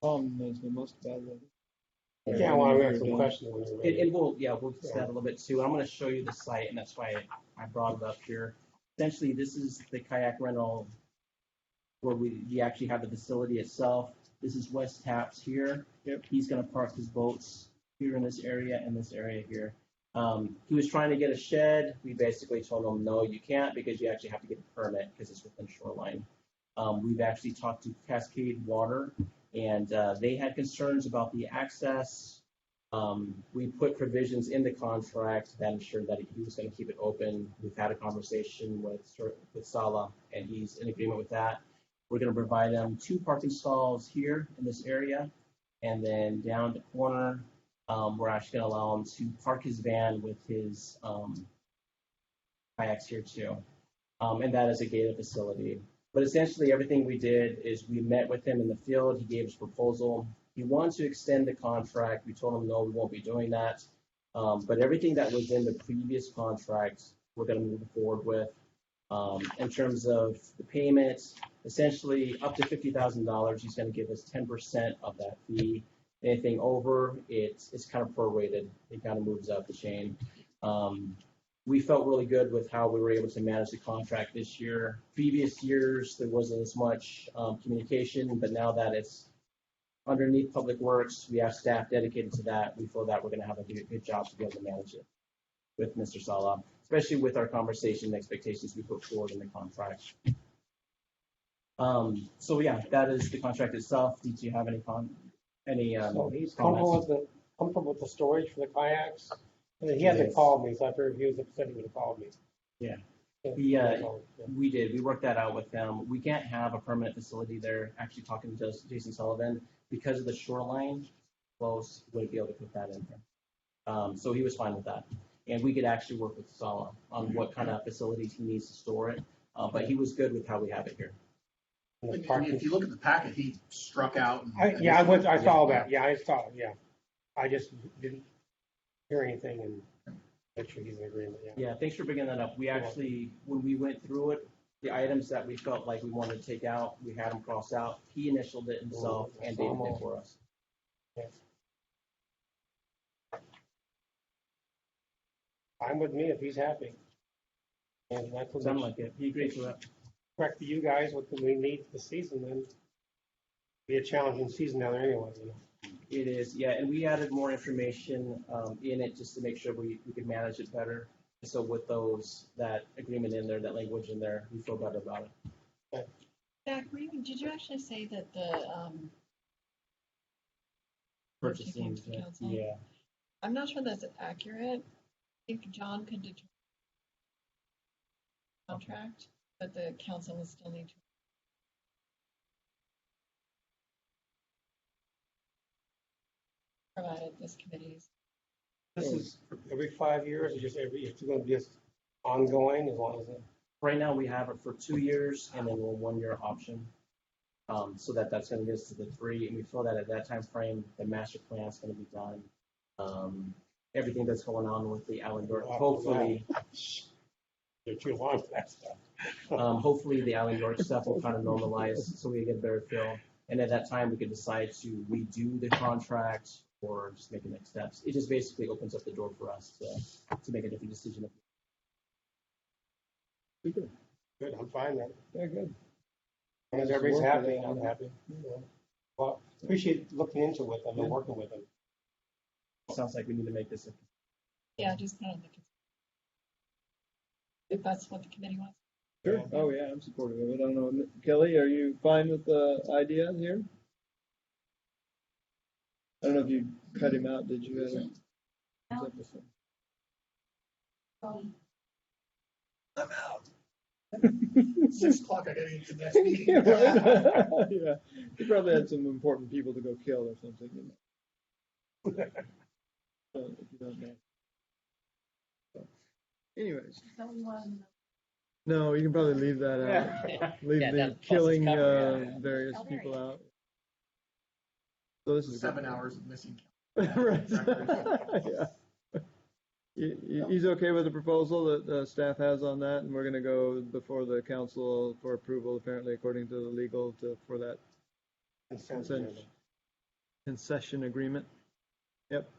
Tom knows the most about it. Yeah, well, we have some questions. We'll discuss that a little bit too. I'm going to show you the site, and that's why I brought it up here. Essentially, this is the kayak rental where we actually have the facility itself. This is West Taps here. Yep. He's going to park his boats here in this area and this area here. He was trying to get a shed. We basically told him, no, you can't because you actually have to get a permit because it's within shoreline. We've actually talked to Cascade Water, and they had concerns about the access. We put provisions in the contract that ensured that he was going to keep it open. We've had a conversation with Sala, and he's in agreement with that. We're going to provide them 2 parking stalls here in this area, and then down the corner, we're actually going to allow him to park his van with his kayaks here too. And that is a gated facility. But essentially everything we did is we met with him in the field. He gave us a proposal. He wanted to extend the contract. We told him, no, we won't be doing that. But everything that was in the previous contract, we're going to move forward with. In terms of the payments, essentially up to $50,000, he's going to give us 10% of that fee. Anything over, it's kind of prorated. It kind of moves up the chain. We felt really good with how we were able to manage the contract this year. Previous years, there wasn't as much communication, but now that it's underneath Public Works, we have staff dedicated to that. We feel that we're going to have a good job to be able to manage it with Mr. Sala, especially with our conversation and expectations we put forward in the contract. So yeah, that is the contract itself. Did you have any So he's comments? comfortable with the storage for the kayaks? And he hasn't called me, so after he said he would have called me. Yeah. So, We did. We worked that out with them. We can't have a permanent facility there. Actually, talking to Jason Sullivan, because of the shoreline close, wouldn't be able to put that in there. So he was fine with that. And we could actually work with Sala on what kind of facilities he needs to store it. But he was good with how we have it here. If you look at the packet, he struck out. I saw that. Yeah, I saw it. Yeah. I just didn't hear anything and make sure he's in agreement. Yeah, thanks for bringing that up. We actually, when we went through it, the items that we felt like we wanted to take out, we had them crossed out. He initialed it himself and dated it for us. Yes. Fine with me if he's happy. And that's what Sound like it. He agreed to it. correct to you guys what we need for the season, then be a challenging season down there anyway. You know? It is, yeah, and we added more information in it just to make sure we could manage it better. So with that agreement in there, that language in there, we feel better about it. Jack, did you actually say that the Purchasing, council? yeah. I'm not sure that's accurate. I think John could determine the contract, but the council will still need to. Provided this committee's. This is every 5 years, or just it's going to be just ongoing as long as it. Right now, we have it for 2 years and then a 1-year option. So that's going to get us to the 3, and we feel that at that time frame, the master plan is going to be done. Everything that's going on with the Allen York, hopefully. They're too long for that stuff. Hopefully, the Allen York stuff will kind of normalize, so we get a better feel. And at that time, we could decide to redo the contract or just make the next steps. It just basically opens up the door for us to make a different decision. Good, I'm fine then. Yeah, good. As long as everybody's happy, I'm happy. Yeah. Well, appreciate looking into it and working with them. Sounds like we need to make this. Yeah, just kind of if that's what the committee wants. Sure. Oh, yeah, I'm supportive of it. I don't know. Kelly, are you fine with the idea here? I don't know if you cut him out. Did you? No. I'm out. 6 o'clock, I gotta get to the next meeting. Yeah, you probably had some important people to go kill or something. If you don't know. So, anyways. Don't we want to know? No, you can probably leave that out. Leave Yeah, the that plus killing it's covered, various Oh, there people you out. So this is 7 hours of missing. right. Yeah. He's okay with the proposal that the staff has on that, and we're going to go before the council for approval, apparently, according to the legal, for that concession agreement. Yep.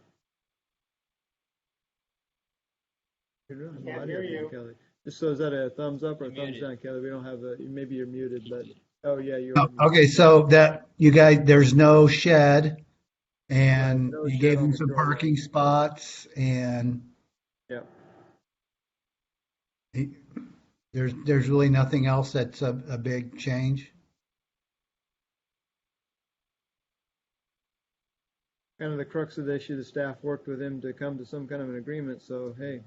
Can't hear you. Kelly. Just so is that a thumbs up or a You're thumbs muted. down, Kelly? We don't have the. Maybe you're muted, but oh yeah, you Oh, are. Muted. okay, so that you guys, there's no shed, and Right, no you shed gave on them the some shoreline. parking spots, and Yeah. there's really nothing else that's a big change. Kind of the crux of the issue. The staff worked with him to come to some kind of an agreement. So hey,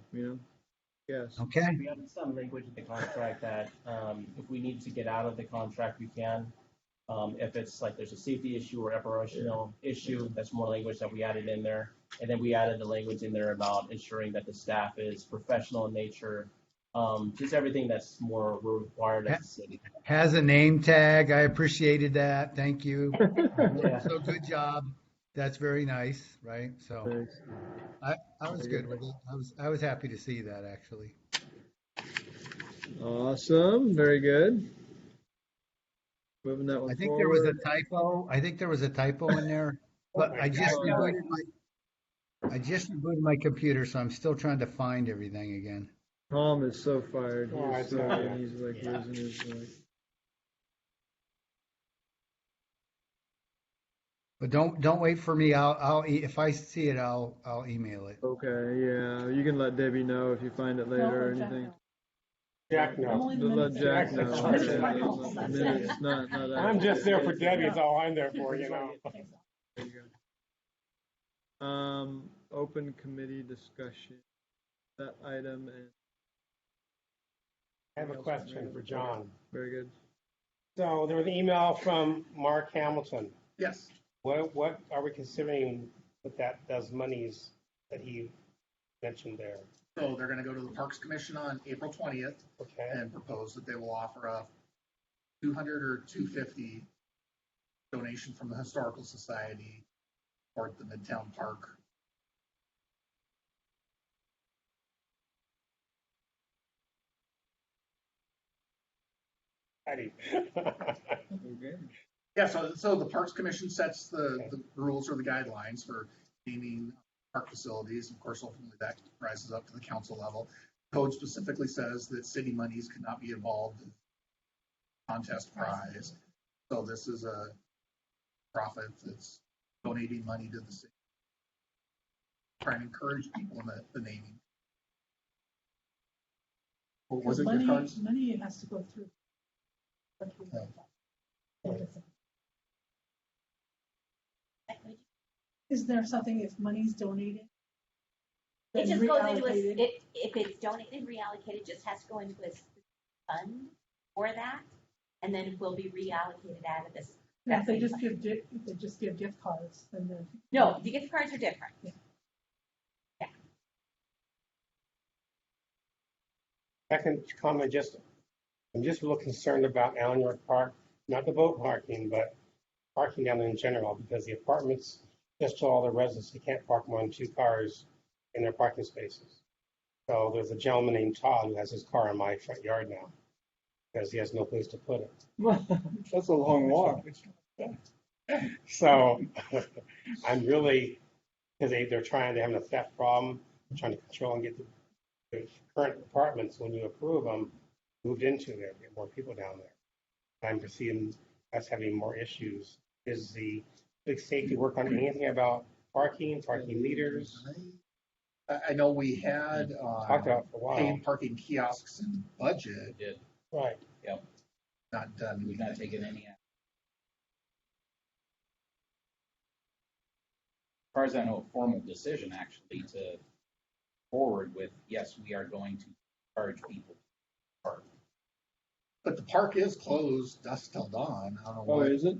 yes. Okay. We have some language in the contract that if we need to get out of the contract, we can. If it's like there's a safety issue or operational issue, that's more language that we added in there. And then we added the language in there about ensuring that the staff is professional in nature. Just everything that's more required as a city. Has a name tag. I appreciated that. Thank you. Yeah. So good job. That's very nice, right? So Thanks. I was good with it. I was happy to see that actually. Awesome. Very good. Moving that one I think forward. there was a typo. I think there was a typo in there, but I just rebooted my computer, so I'm still trying to find everything again. Tom is so fired. Oh, He's like losing his like. But don't wait for me. If I see it, I'll email it. Okay, yeah. You can let Debbie know if you find it later or Jack anything. knows. Jack, I'm no. only the Let minutes. Jack know. That's Yeah, my those fault. minutes, not I'm just there for Debbie, it's all I'm there for, you know. There you go. Open committee discussion. That item and. I have a question for John. Very good. So there was an email from Mark Hamilton. Yes. What are we considering with those monies that he mentioned there? So they're gonna go to the Parks Commission on April 20th Okay. and propose that they will offer a 200 or 250 donation from the Historical Society for the Midtown Park. Patty. Okay. Yeah, so the Parks Commission sets the rules or the guidelines for naming park facilities. Of course, ultimately that rises up to the council level. Code specifically says that city monies cannot be involved in contest prize. So this is a profit that's donating money to the city. Trying to encourage people in the naming. Or was it your Money, cards? money has to go through. Is there something if money's donated, It Then just goes into reallocated. if it's donated and reallocated, it just has to go into a fund for that, and then it will be reallocated out of this. Now, if they same just fund. give gift cards, and then. No, the gift cards are different. Second comment, I'm just a little concerned about Allen York Park, not the boat parking, but parking down there in general, because the apartments, just to all the residents, they can't park more than 2 cars in their parking spaces. So there's a gentleman named Todd who has his car in my front yard now, because he has no place to put it. That's a long walk. So I'm really, because they're having a theft problem, trying to control and get the current apartments, when you approve them, moved into there, get more people down there. I'm foreseeing us having more issues. Is the big safety work on anything about parking meters? I know we had Talked about it for a while. paid parking kiosks in budget, We did. Right. Yep. not done. We've not taken any action. As far as I know, a formal decision actually to forward with, yes, we are going to charge people to park. But the park is closed dusk till dawn. I don't know Oh, why. is it?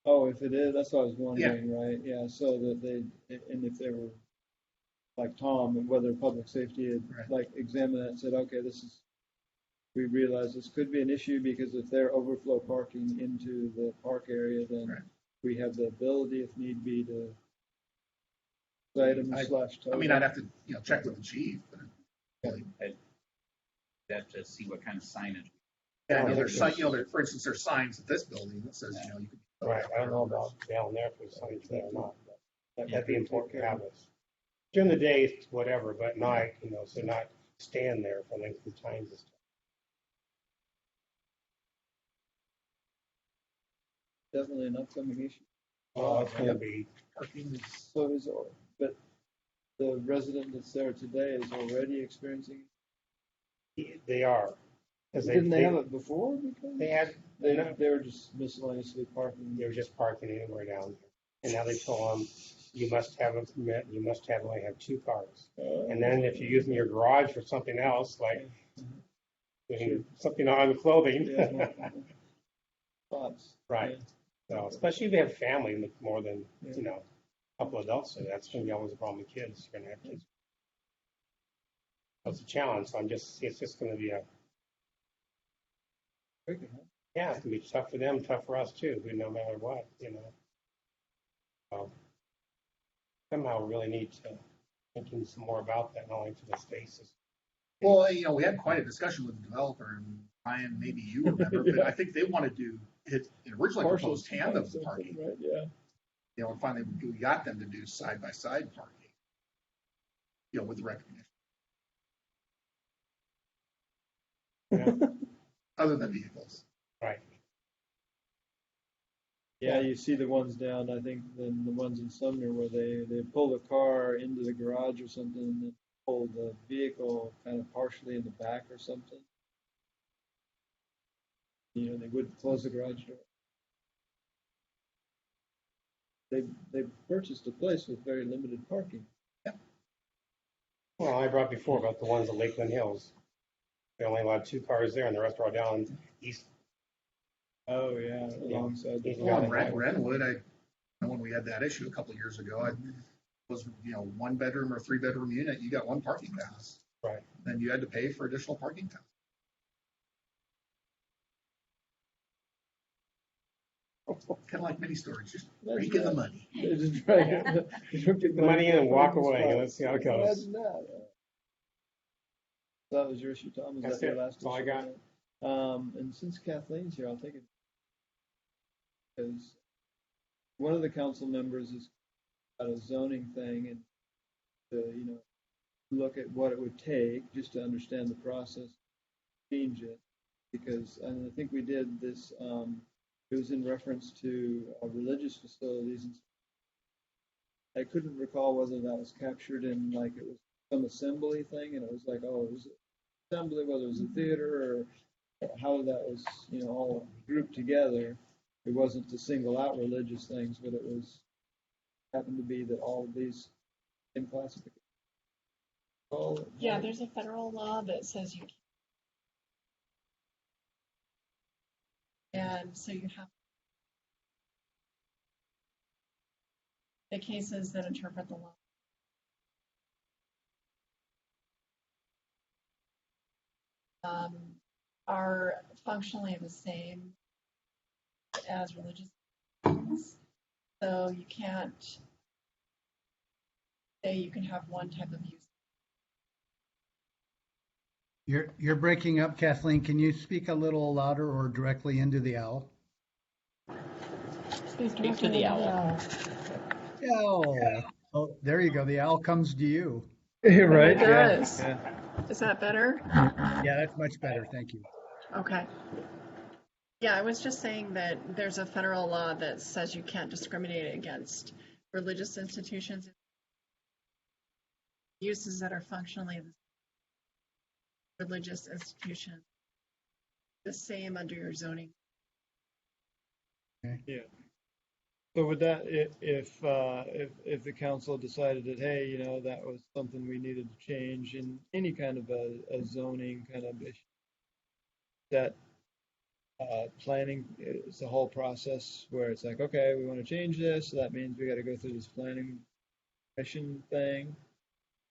Oh, if it is, that's what I was wondering, right? Yeah, so that and if they were like Tom, and whether public safety had Right. like examined that and said, okay, we realize this could be an issue because if they're overflow parking into the park area, then Right. we have the ability, if need be, to cite them slash tow I mean, them. I'd have to, check with the chief, but I'd have to see what kind of signage. yeah, I know there's for instance, there's signs at this building that says, you can. Right. I don't know about down there if there's something there or not, but that'd be important to have us. During the day, it's whatever, but at night, so not stand there for length of times and stuff. Definitely an upcoming issue. Oh, it's gonna be. Parking is but the resident that's there today is already experiencing. They are. Didn't they have it before? Because They were just miscellaneously parking. They were just parking anywhere down there. And now they told them, you must have a permit, you must only have 2 cars. And then if you're using your garage for something else, like putting something on clothing. Thoughts. Right. So, especially if you have family with more than, a couple adults, so that's going to be always a problem with kids. You're going to have kids. That's a challenge. So it's just going to be it's going to be tough for them, tough for us too, no matter what, So somehow we really need to thinking some more about that, not only for the spaces. Well, we had quite a discussion with the developer, and Ryan, maybe you remember, but I think they wanted to it originally proposed tandem parking. Right, yeah. And finally we got them to do side-by-side parking, with the recognition. Yeah. Other than vehicles. Right. Yeah, you see the ones down, I think, then the ones in Sumner where they pull the car into the garage or something and then pull the vehicle kind of partially in the back or something. They wouldn't close the garage door. They purchased a place with very limited parking. Yeah. Well, I brought before about the ones at Lakeland Hills. They only allowed 2 cars there, and the rest are all down east. Oh yeah, alongside the Well, in Renwood, when we had that issue a couple of years ago, it was 1 bedroom or 3 bedroom unit, you got 1 parking pass. Right. Then you had to pay for additional parking pass. Kind of like mini storage, just rake in the money. Just right. Get the money in and walk away, and let's see how it goes. Imagine that. That was your issue, Tom. Was That's that your it. last That's all I issue? got. And since Kathleen's here, I'll take it because one of the council members is got a zoning thing and to look at what it would take just to understand the process, change it, because and I think we did this. It was in reference to religious facilities. And I couldn't recall whether that was captured in like it was some assembly thing, and it was like, oh, it was assembly, whether it was a theater or how that was, all grouped together. It wasn't to single out religious things, but it was happened to be that all of these in classification. Yeah, there's a federal law that says you can. And so you have the cases that interpret the law. Are functionally the same as religious things. So you can't say you can have one type of use. You're breaking up, Kathleen. Can you speak a little louder or directly into the owl? Speak to the owl. Owl. Oh, there you go. The owl comes to you. Right, It yeah. does. Yeah. Is that better? Yeah, that's much better. Thank you. Okay. Yeah, I was just saying that there's a federal law that says you can't discriminate against religious institutions, uses that are functionally religious institutions, the same under your zoning. Yeah. So would that, if the council decided that, hey, you know, that was something we needed to change in any kind of a zoning kind of issue, that planning is the whole process where it's like, okay, we want to change this, so that means we got to go through this planning commission thing,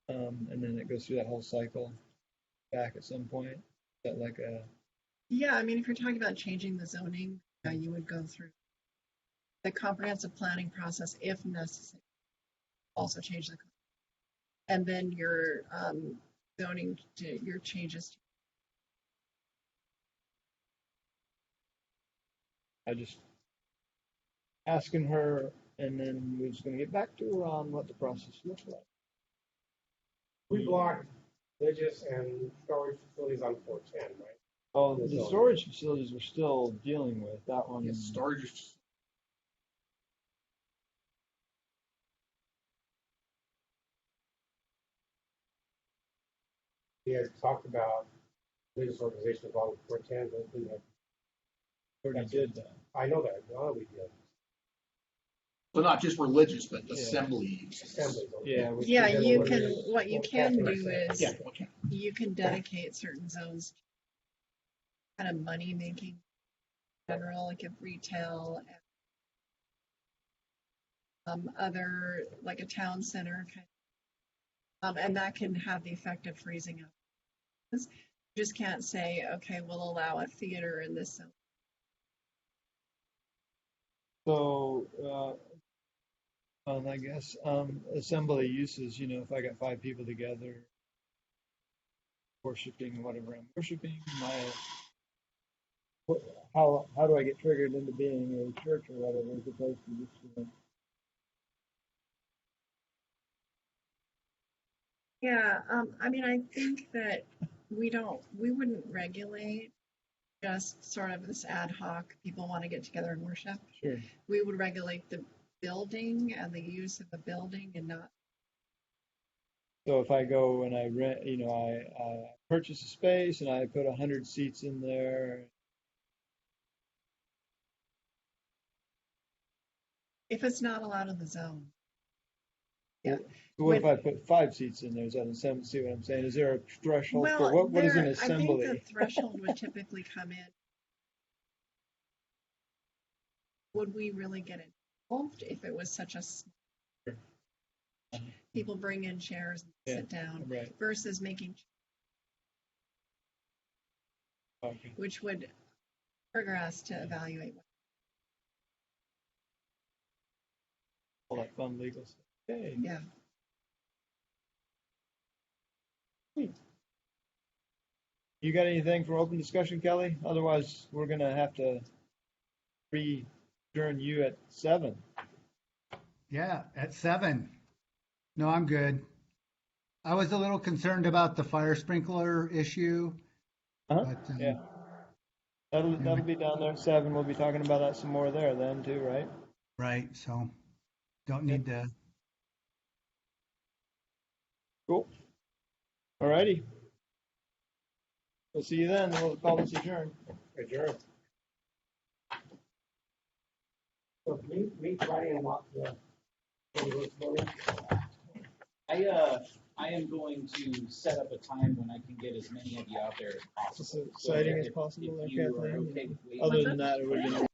and then it goes through that whole cycle back at some point. Is that like a Yeah, I mean, if you're talking about changing the zoning, you would go through the comprehensive planning process if necessary. Also change the, and then your zoning, your changes. I just asking her, and then we're just going to get back to her on what the process looks like. We blocked religious and storage facilities on 410, right? Oh, the storage facilities we're still dealing with. That one. Yes, storage. We had talked about religious organizations along 410, but we had. Already did that. I know that. No, we did. So not just religious, but assemblies. Assemblies. Yeah. Yeah, you can, what you can do is, Yeah, okay. you can dedicate certain zones to kind of money making in general, like if retail, other, like a town center kind and that can have the effect of freezing up. You just can't say, okay, we'll allow a theater in this zone. So, I guess assembly uses, you know, if I got 5 people together worshiping whatever I'm worshiping, how do I get triggered into being a church or whatever as opposed to just, you know, Yeah, I mean, I think that we wouldn't regulate just sort of this ad hoc, people want to get together and worship. sure. We would regulate the building and the use of the building and not. So if I go and I rent, you know, I purchase a space and I put 100 seats in there. If it's not allowed in the zone. Yeah. So what if I put 5 seats in there? Is that an assembly? See what I'm saying? Is there a threshold for Well, what is an I assembly? think the threshold would typically come in. Would we really get involved if it was such a Sure. people bring in chairs and sit down Right. versus making, Okay. which would trigger us to evaluate. All that fun legal stuff. Okay. Yeah. You got anything for open discussion, Kelly? Otherwise, we're gonna have to adjourn you at 7. Yeah, at 7. No, I'm good. I was a little concerned about the fire sprinkler issue. Uh-huh. But, Yeah. That'll be down there at 7. We'll be talking about that some more there then too, right? Right. So don't need to. Cool. All righty. We'll see you then. We'll call this adjourned. Adjourn. So meet Friday and walk the. I I am going to set up a time when I can get as many of you out there as possible. As exciting So as if- possible, if there, you are Kathleen. okay with waiting- Other than that, it would have been